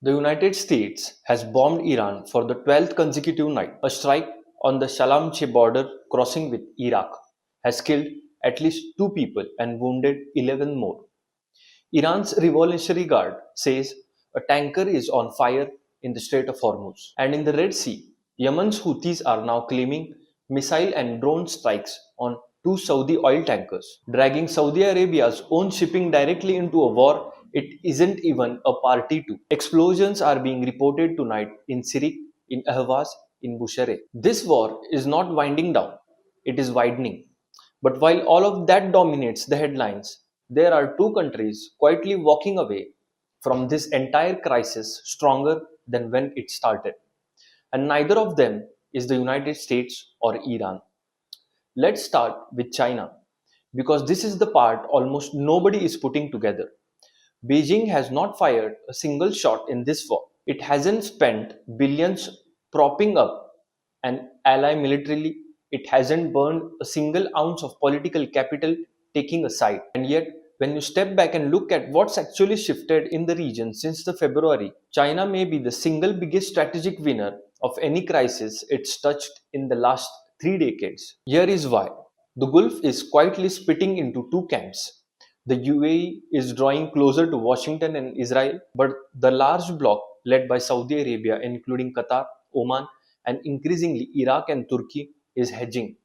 The United States has bombed Iran for the 12th consecutive night. A strike on the Shalamche border crossing with Iraq has killed at least 2 people and wounded 11 more. Iran's Revolutionary Guard says a tanker is on fire in the Strait of Hormuz. And in the Red Sea, Yemen's Houthis are now claiming missile and drone strikes on 2 Saudi oil tankers, dragging Saudi Arabia's own shipping directly into a war it isn't even a party to. Explosions are being reported tonight in Sirik, in Ahvaz, in Bushehr. This war is not winding down, it is widening. But while all of that dominates the headlines, there are two countries quietly walking away from this entire crisis stronger than when it started. And neither of them is the United States or Iran. Let's start with China, because this is the part almost nobody is putting together. Beijing has not fired a single shot in this war. It hasn't spent billions propping up an ally militarily. It hasn't burned a single ounce of political capital taking a side. And yet, when you step back and look at what's actually shifted in the region since the February, China may be the single biggest strategic winner of any crisis it's touched in the last 3 decades. Here is why. The Gulf is quietly splitting into two camps. The UAE is drawing closer to Washington and Israel, but the large bloc led by Saudi Arabia, including Qatar, Oman, and increasingly Iraq and Turkey, is hedging,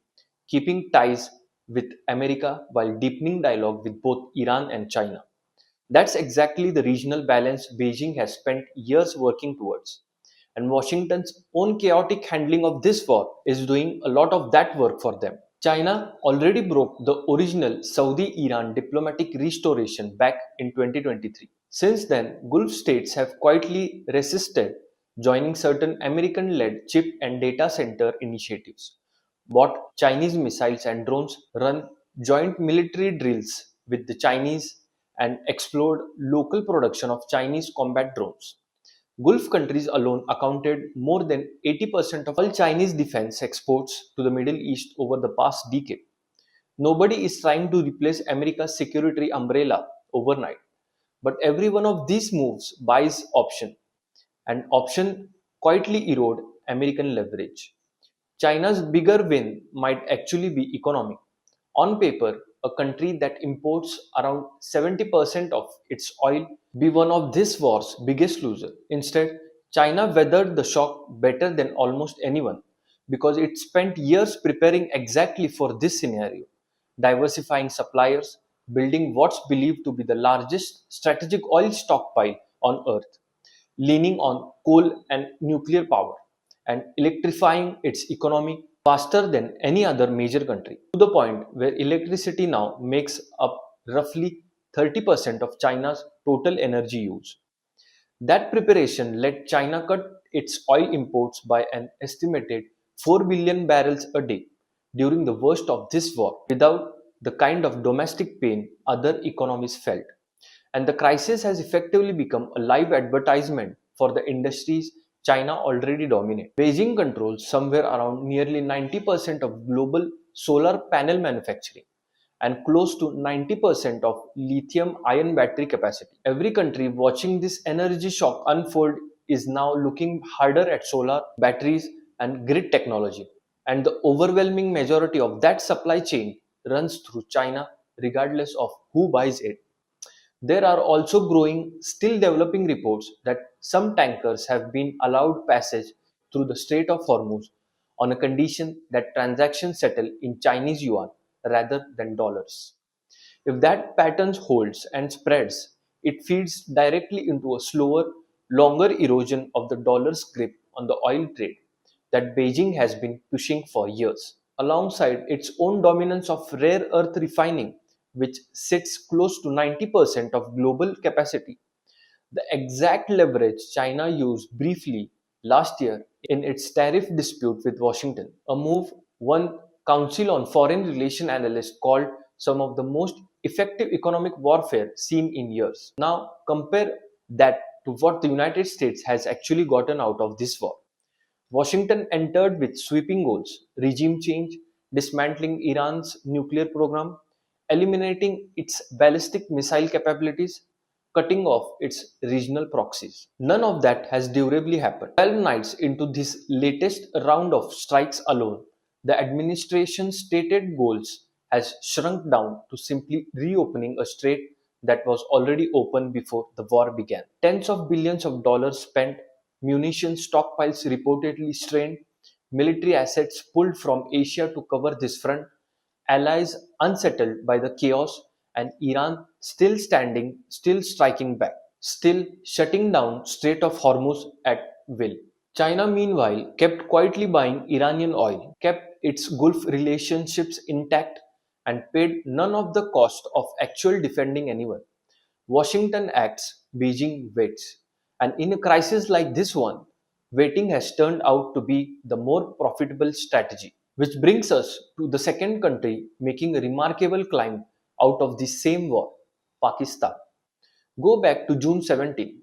keeping ties with America while deepening dialogue with both Iran and China. That's exactly the regional balance Beijing has spent years working towards. And Washington's own chaotic handling of this war is doing a lot of that work for them. China already broke the original Saudi Iran diplomatic restoration back in 2023. Since then, Gulf states have quietly resisted joining certain American led chip and data center initiatives, bought Chinese missiles and drones, run joint military drills with the Chinese, and explored local production of Chinese combat drones. Gulf countries alone accounted more than 80% of all Chinese defense exports to the Middle East over the past decade. Nobody is trying to replace America's security umbrella overnight, but every one of these moves buys option, and option quietly erode American leverage. China's bigger win might actually be economic. On paper, a country that imports around 70% of its oil be one of this war's biggest loser. Instead, China weathered the shock better than almost anyone because it spent years preparing exactly for this scenario, diversifying suppliers, building what's believed to be the largest strategic oil stockpile on earth, leaning on coal and nuclear power, and electrifying its economy faster than any other major country, to the point where electricity now makes up roughly 30% of China's total energy use. That preparation let China cut its oil imports by an estimated 4 billion barrels a day during the worst of this war without the kind of domestic pain other economies felt. And the crisis has effectively become a live advertisement for the industries China already dominates. Beijing controls somewhere around nearly 90% of global solar panel manufacturing and close to 90% of lithium ion battery capacity. Every country watching this energy shock unfold is now looking harder at solar batteries and grid technology. And the overwhelming majority of that supply chain runs through China, regardless of who buys it. There are also growing, still developing reports that some tankers have been allowed passage through the Strait of Hormuz on a condition that transactions settle in Chinese yuan rather than dollars. If that pattern holds and spreads, it feeds directly into a slower, longer erosion of the dollar's grip on the oil trade that Beijing has been pushing for years, alongside its own dominance of rare earth refining, which sits close to 90% of global capacity. The exact leverage China used briefly last year in its tariff dispute with Washington, a move one Council on Foreign Relations analyst called some of the most effective economic warfare seen in years. Now compare that to what the United States has actually gotten out of this war. Washington entered with sweeping goals: regime change, dismantling Iran's nuclear program, eliminating its ballistic missile capabilities, cutting off its regional proxies. None of that has durably happened. 12 nights into this latest round of strikes alone, the administration's stated goals has shrunk down to simply reopening a strait that was already open before the war began. Tens of billions of dollars spent, munition stockpiles reportedly strained, military assets pulled from Asia to cover this front, allies unsettled by the chaos, and Iran still standing, still striking back, still shutting down Strait of Hormuz at will. China, meanwhile, kept quietly buying Iranian oil, kept its Gulf relationships intact, and paid none of the cost of actual defending anyone. Washington acts, Beijing waits. And in a crisis like this one, waiting has turned out to be the more profitable strategy. Which brings us to the second country making a remarkable climb out of the same war, Pakistan. Go back to June 17,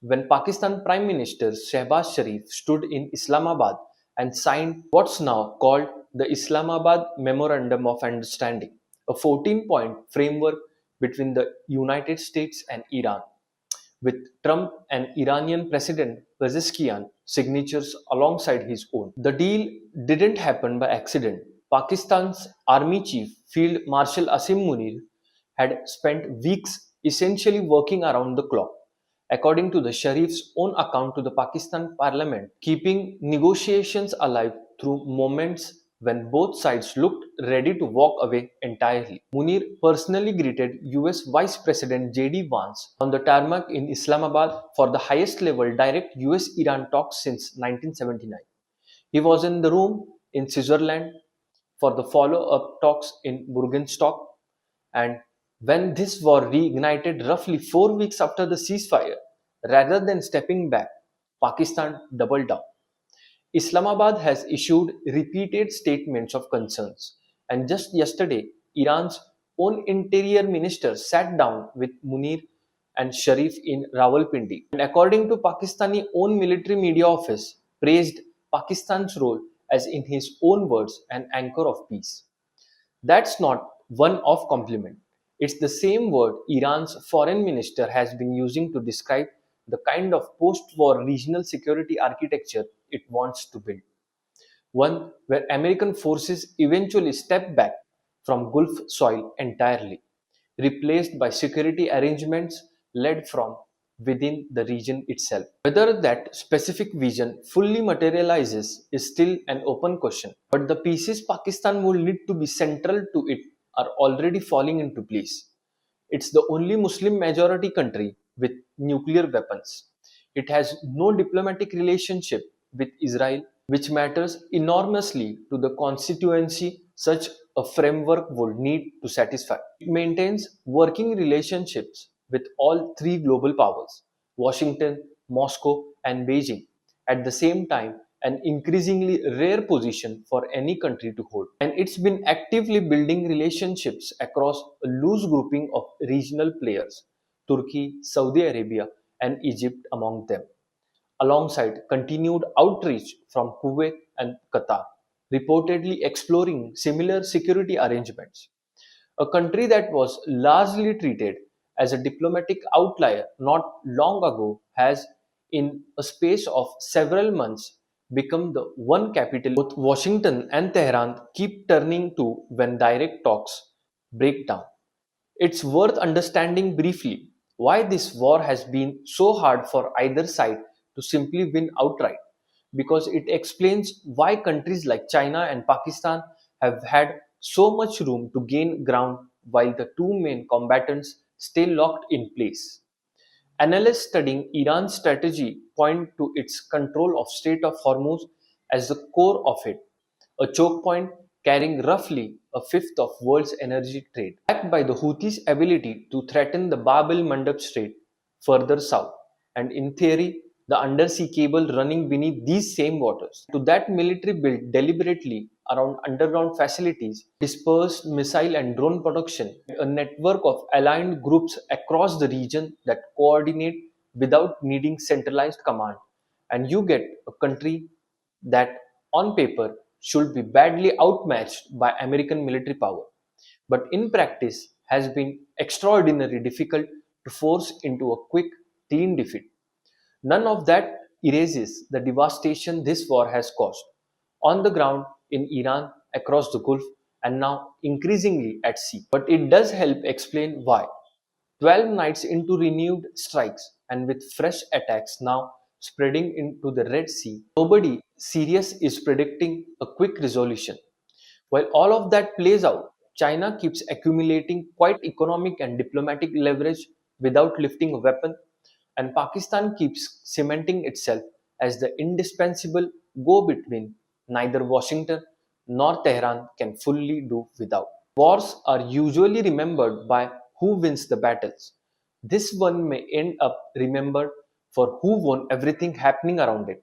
when Pakistan Prime Minister Shehbaz Sharif stood in Islamabad and signed what's now called the Islamabad Memorandum of Understanding, a 14-point framework between the United States and Iran, with Trump and Iranian President Pezeshkian signatures alongside his own. The deal didn't happen by accident. Pakistan's Army Chief Field Marshal Asim Munir had spent weeks essentially working around the clock, according to the Sharif's own account to the Pakistan parliament, keeping negotiations alive through moments when both sides looked ready to walk away entirely. Munir personally greeted US Vice President J.D. Vance on the tarmac in Islamabad for the highest level direct US Iran talks since 1979. He was in the room in Switzerland for the follow up talks in Burgenstock, and when this war reignited roughly 4 weeks after the ceasefire, rather than stepping back, Pakistan doubled down. Islamabad has issued repeated statements of concerns, and just yesterday, Iran's own interior minister sat down with Munir and Sharif in Rawalpindi, and according to Pakistani own military media office, praised Pakistan's role as, in his own words, an anchor of peace. That's not one off compliment. It's the same word Iran's foreign minister has been using to describe the kind of post war regional security architecture it wants to build. One where American forces eventually step back from Gulf soil entirely, replaced by security arrangements led from within the region itself. Whether that specific vision fully materializes is still an open question, but the pieces Pakistan will need to be central to it are already falling into place. It's the only Muslim majority country with nuclear weapons. It has no diplomatic relationship with Israel, which matters enormously to the constituency such a framework would need to satisfy. It maintains working relationships with all three global powers, Washington, Moscow, and Beijing, at the same time, an increasingly rare position for any country to hold. And it's been actively building relationships across a loose grouping of regional players, Turkey, Saudi Arabia, and Egypt among them, alongside continued outreach from Kuwait and Qatar, reportedly exploring similar security arrangements. A country that was largely treated as a diplomatic outlier not long ago has, in a space of several months, become the one capital both Washington and Tehran keep turning to when direct talks break down. It's worth understanding briefly why this war has been so hard for either side to simply win outright, because it explains why countries like China and Pakistan have had so much room to gain ground while the two main combatants stay locked in place. Analysts studying Iran's strategy point to its control of Strait of Hormuz as the core of it, a choke point carrying roughly a fifth of world's energy trade, backed by the Houthis' ability to threaten the Bab el-Mandab Strait further south, and in theory, the undersea cable running beneath these same waters. To that military built deliberately around underground facilities, dispersed missile and drone production, a network of aligned groups across the region that coordinate without needing centralized command. And you get a country that, on paper, should be badly outmatched by American military power, but in practice has been extraordinarily difficult to force into a quick, clean defeat. None of that erases the devastation this war has caused on the ground, in Iran, across the Gulf, and now increasingly at sea. But it does help explain why. 12 nights into renewed strikes and with fresh attacks now spreading into the Red Sea, nobody serious is predicting a quick resolution. While all of that plays out, China keeps accumulating quite economic and diplomatic leverage without lifting a weapon, and Pakistan keeps cementing itself as the indispensable go between neither Washington nor Tehran can fully do without. Wars are usually remembered by who wins the battles. This one may end up remembered for who won everything happening around it.